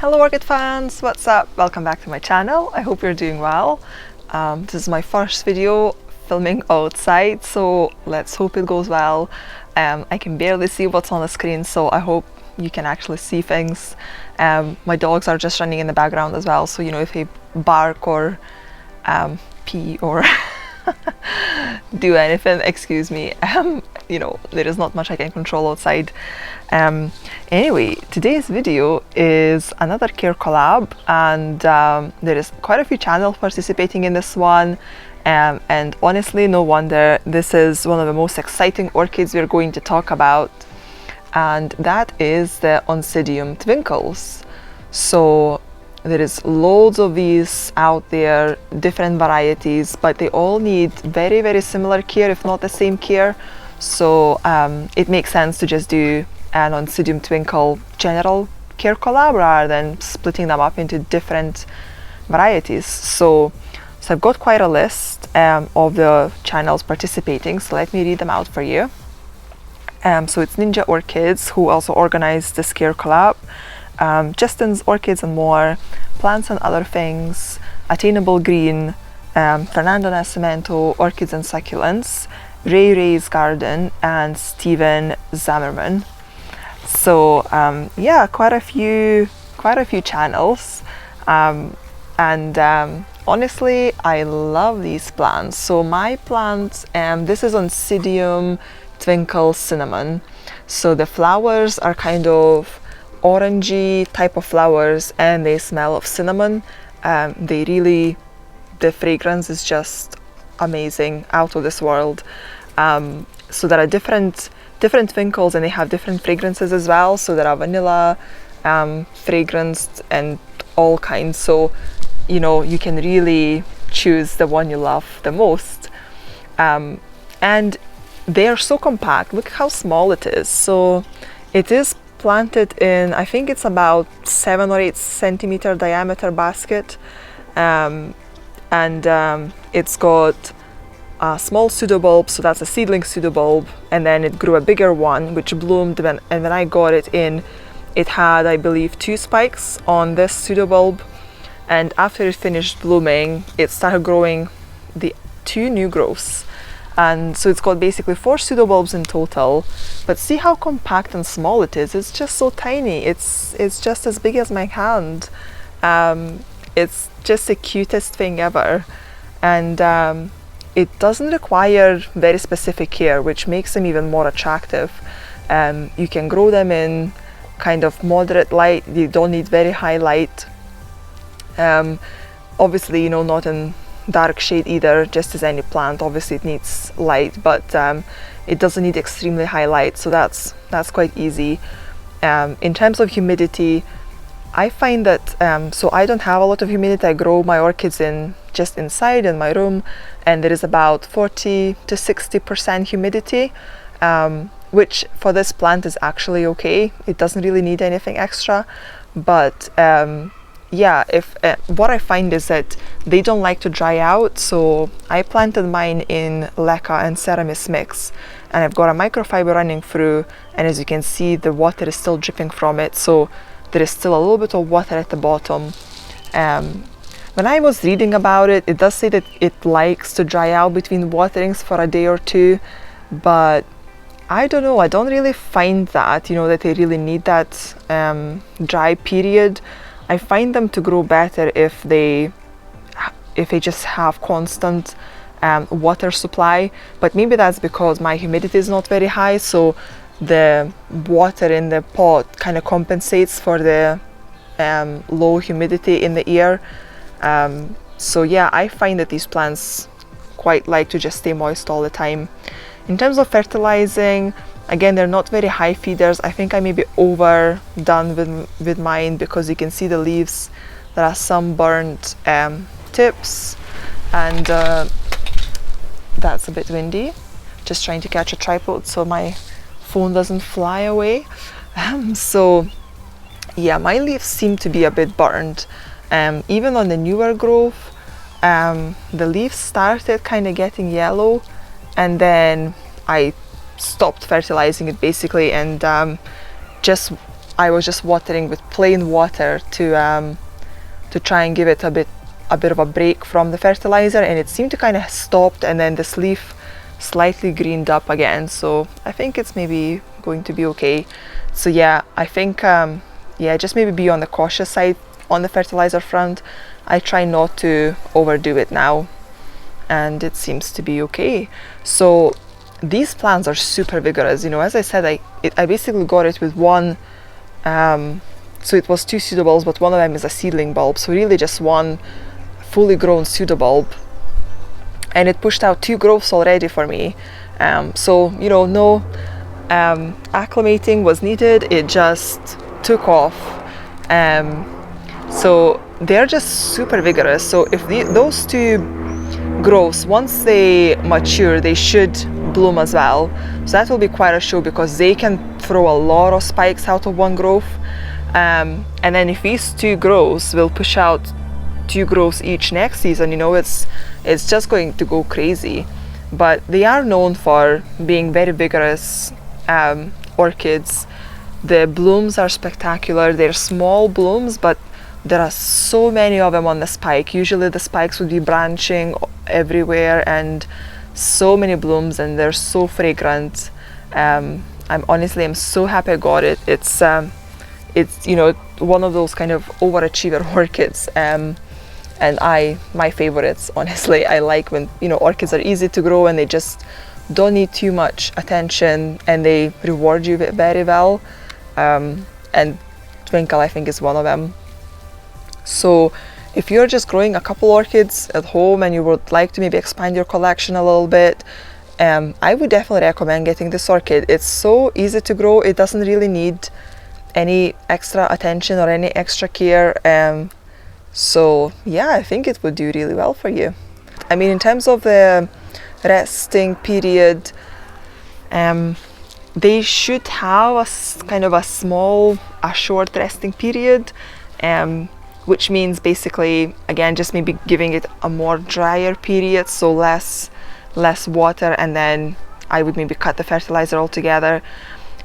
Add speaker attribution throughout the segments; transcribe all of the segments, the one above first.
Speaker 1: Hello orchid fans, what's up? Welcome back to my channel. I hope you're doing well. This is my first video filming outside, so let's hope it goes well. I can barely see what's on the screen, so I hope you can actually see things. My dogs are just running in the background as well, so you know, if they bark or pee or do anything, excuse me. You know, there is not much I can control outside. Anyway, today's video is another Care Collab, and there is quite a few channels participating in this one, and honestly, no wonder. This is one of the most exciting orchids we're going to talk about, and that is the Oncidium Twinkles. So there is loads of these out there, different varieties, but they all need very, very similar care, if not the same care. So it makes sense to just do an Oncidium Twinkle general Care Collab rather than splitting them up into different varieties. So I've got quite a list of the channels participating, so let me read them out for you. So it's Ninja Orchids, who also organized this Care Collab. Justin's Orchids and More, Plants and Other Things, Attainable Green, Fernando Nascimento, Orchids and Succulents, Ray's Garden, and Steven Zammerman. So yeah, quite a few channels, and honestly, I love these plants. So my plants, this is Oncidium Twinkle Cinnamon. So the flowers are kind of orangey type of flowers, and they smell of cinnamon. The fragrance is just amazing, out of this world. So there are different twinkles, and they have different fragrances as well. So there are vanilla fragrance and all kinds, so you know, you can really choose the one you love the most. And they are so compact. Look how small it is. So it is planted in, I think it's about 7 or 8 centimeter diameter basket, and it's got a small pseudobulb, so that's a seedling pseudobulb, and then it grew a bigger one which bloomed and when I got it in, it had, I believe, 2 spikes on this pseudobulb, and after it finished blooming, it started growing the 2 new growths. And so it's got basically 4 pseudobulbs in total, but see how compact and small it is. It's just so tiny. It's just as big as my hand. It's just the cutest thing ever, and it doesn't require very specific care, which makes them even more attractive. You can grow them in kind of moderate light. You don't need very high light. Obviously, you know, not in dark shade either, just as any plant. Obviously it needs light, but it doesn't need extremely high light, so that's quite easy. In terms of humidity, I find that so I don't have a lot of humidity. I grow my orchids just inside in my room, and there is about 40 to 60% humidity, which for this plant is actually okay. It doesn't really need anything extra, but yeah, if what I find is that they don't like to dry out. So I planted mine in leca and ceramis mix, and I've got a microfiber running through, and as you can see, the water is still dripping from it, so there is still a little bit of water at the bottom. When I was reading about it, it does say that it likes to dry out between waterings for a day or two, but I don't know, I don't really find that, you know, that they really need that dry period. I find them to grow better if they just have constant water supply, but maybe that's because my humidity is not very high, so the water in the pot kind of compensates for the low humidity in the air. So yeah, I find that these plants quite like to just stay moist all the time. In terms of fertilizing, again, they're not very high feeders. I think I may be overdone with mine, because you can see the leaves. There are some burnt tips, and that's a bit windy. Just trying to catch a tripod so my phone doesn't fly away. So yeah, my leaves seem to be a bit burnt. Even on the newer growth, the leaves started kind of getting yellow, and then I stopped fertilizing it basically, and just I was just watering with plain water to try and give it a bit of a break from the fertilizer, and it seemed to kind of stopped, and then this leaf slightly greened up again, so I think it's maybe going to be okay. So yeah, I think yeah, just maybe be on the cautious side on the fertilizer front. I try not to overdo it now, and it seems to be okay. So these plants are super vigorous, you know. As I said, I basically got it with one, so it was 2 pseudobulbs, but one of them is a seedling bulb, so really just one fully grown pseudobulb, and it pushed out 2 growths already for me. So, you know, no acclimating was needed, it just took off. So they're just super vigorous. So if those 2 growths, once they mature, they should bloom as well. So that will be quite a show, because they can throw a lot of spikes out of one growth. And then if these 2 growths will push out 2 growths each next season, you know, it's just going to go crazy. But they are known for being very vigorous orchids. The blooms are spectacular. They're small blooms, but there are so many of them on the spike. Usually the spikes would be branching everywhere, and so many blooms, and they're so fragrant. I'm so happy I got it. It's you know, one of those kind of overachiever orchids, and my favorites, honestly. I like when, you know, orchids are easy to grow and they just don't need too much attention, and they reward you very well. And Twinkle, I think, is one of them. So if you're just growing a couple orchids at home and you would like to maybe expand your collection a little bit, I would definitely recommend getting this orchid. It's so easy to grow. It doesn't really need any extra attention or any extra care. So yeah, I think it would do really well for you. I mean, in terms of the resting period, they should have a short resting period, which means basically, again, just maybe giving it a more drier period, so less water, and then I would maybe cut the fertilizer altogether.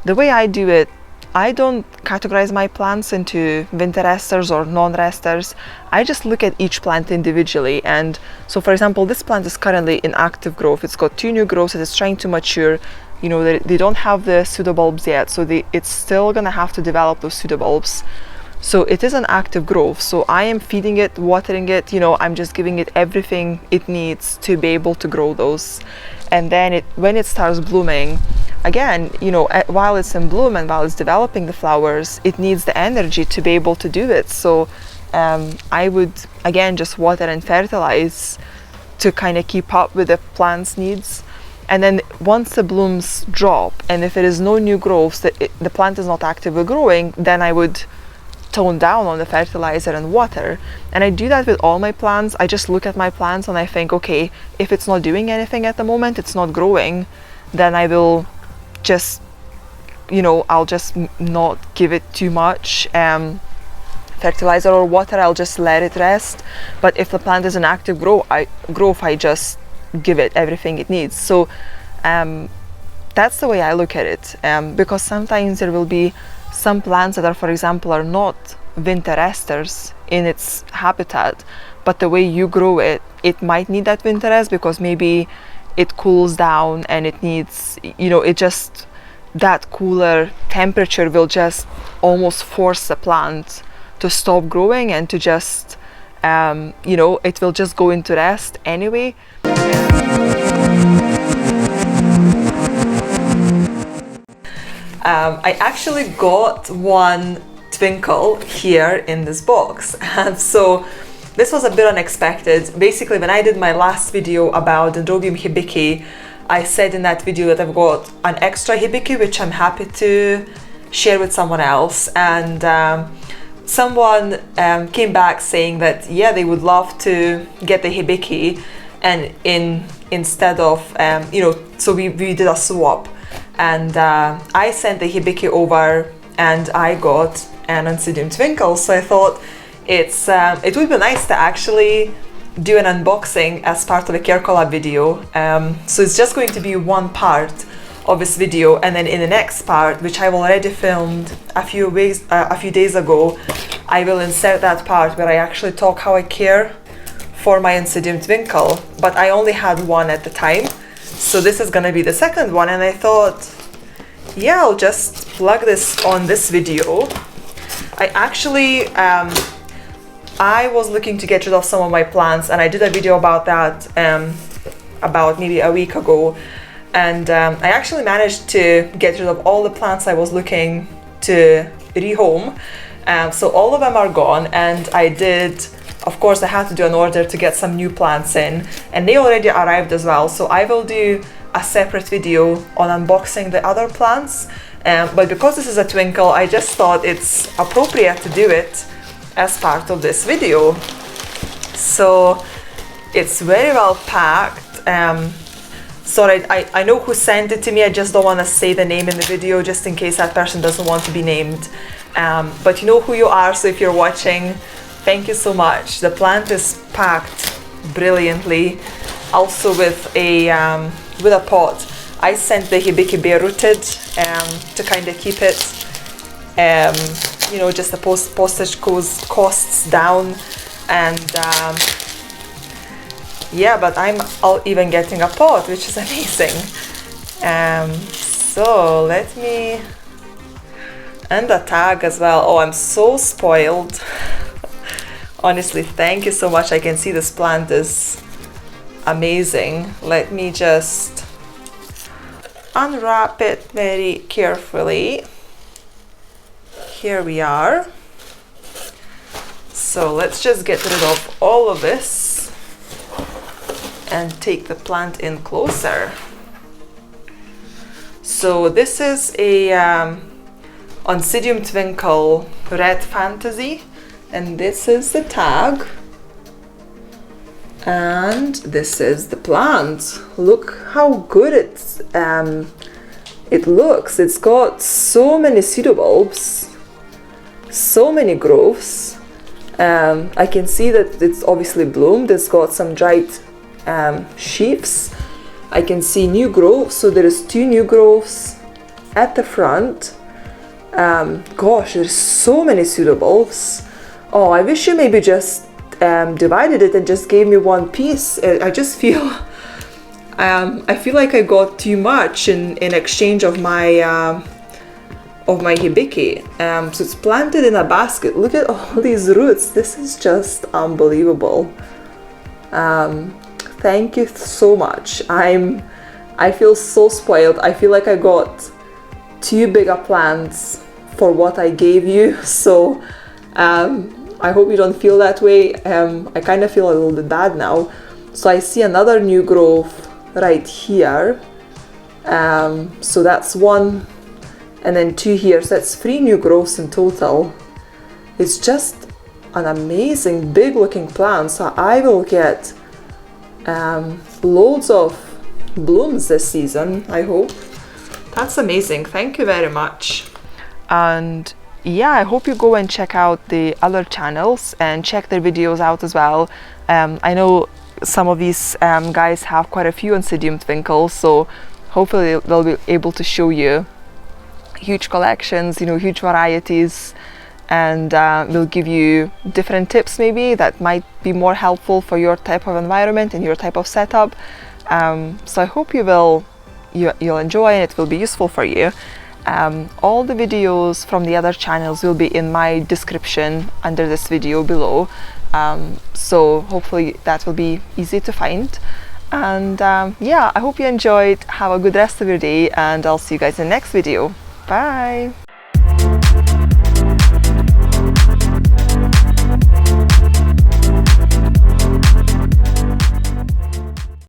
Speaker 1: The way I do it, I don't categorize my plants into winter resters or non-resters. I just look at each plant individually. And so, for example, this plant is currently in active growth. It's got 2 new growths that it's trying to mature. You know, they don't have the pseudobulbs yet, so it's still gonna have to develop those pseudobulbs. So it is an active growth, so I am feeding it, watering it, you know, I'm just giving it everything it needs to be able to grow those. And then when it starts blooming, again, you know, while it's in bloom and while it's developing the flowers, it needs the energy to be able to do it. So I would, again, just water and fertilize to kind of keep up with the plant's needs. And then once the blooms drop, and if there is no new growths, the plant is not actively growing, then I would tone down on the fertilizer and water. And I do that with all my plants. I just look at my plants and I think, okay, if it's not doing anything at the moment, it's not growing, then I will just, you know, I'll just not give it too much fertilizer or water. I'll just let it rest. But if the plant is an active growth, I just give it everything it needs. So that's the way I look at it, because sometimes there will be some plants that are, for example, are not winter resters in its habitat, but the way you grow it, it might need that winter rest because maybe it cools down and it needs, you know, it just, that cooler temperature will just almost force the plant to stop growing and to just, you know, it will just go into rest anyway. I actually got one Twinkle here in this box, and so this was a bit unexpected. Basically, when I did my last video about Dendrobium hibiki, I said in that video that I've got an extra hibiki which I'm happy to share with someone else, and someone came back saying that yeah, they would love to get the hibiki, and instead of you know, so we did a swap. And I sent the hibiki over and I got an Oncidium Twinkle, so I thought it would be nice to actually do an unboxing as part of a CareCollab video. So it's just going to be one part of this video, and then in the next part, which I've already filmed a few days ago, I will insert that part where I actually talk how I care for my Oncidium Twinkle, but I only had one at the time, so this is gonna be the second one, and I thought, yeah, I'll just plug this on this video. I actually I was looking to get rid of some of my plants, and I did a video about that about maybe a week ago, and I actually managed to get rid of all the plants I was looking to rehome. So all of them are gone, and I did, of course, I had to do an order to get some new plants in, and they already arrived as well, so I will do a separate video on unboxing the other plants, but because this is a twinkle, I just thought it's appropriate to do it as part of this video. So it's very well packed. Sorry, I know who sent it to me, I just don't want to say the name in the video just in case that person doesn't want to be named, but you know who you are, so if you're watching, thank you so much. The plant is packed brilliantly, also with a pot. I sent the hibiki bare rooted to kind of keep it, you know, just the postage costs down, and yeah, but I'm even getting a pot, which is amazing. So let me, and a tag as well. Oh, I'm so spoiled. Honestly, thank you so much. I can see this plant is amazing. Let me just unwrap it very carefully. Here we are. So let's just get rid of all of this and take the plant in closer. So this is a Oncidium Twinkle Red Fantasy, and this is the tag, and this is the plant. Look how good it looks. It's got so many pseudobulbs, so many growths. I can see that it's obviously bloomed. It's got some dried sheaths. I can see new growths, so there is 2 new growths at the front. Gosh, there's so many pseudobulbs. Oh, I wish you maybe just divided it and just gave me one piece. I just feel I feel like I got too much in exchange of my hibiki. So it's planted in a basket. Look at all these roots. This is just unbelievable. Thank you so much. I feel so spoiled. I feel like I got 2 bigger plants for what I gave you. So I hope you don't feel that way. I kind of feel a little bit bad now. So I see another new growth right here. So that's 1, and then 2 here. So that's 3 new growths in total. It's just an amazing big looking plant. So I will get loads of blooms this season, I hope. That's amazing. Thank you very much. And yeah, I hope you go and check out the other channels and check their videos out as well. I know some of these guys have quite a few Oncidium Twinkles, so hopefully they'll be able to show you huge collections, you know, huge varieties, and we'll give you different tips maybe that might be more helpful for your type of environment and your type of setup. So I hope you'll enjoy and it will be useful for you. All the videos from the other channels will be in my description under this video below, so hopefully that will be easy to find. And yeah, I hope you enjoyed. Have a good rest of your day, and I'll see you guys in the next video. Bye!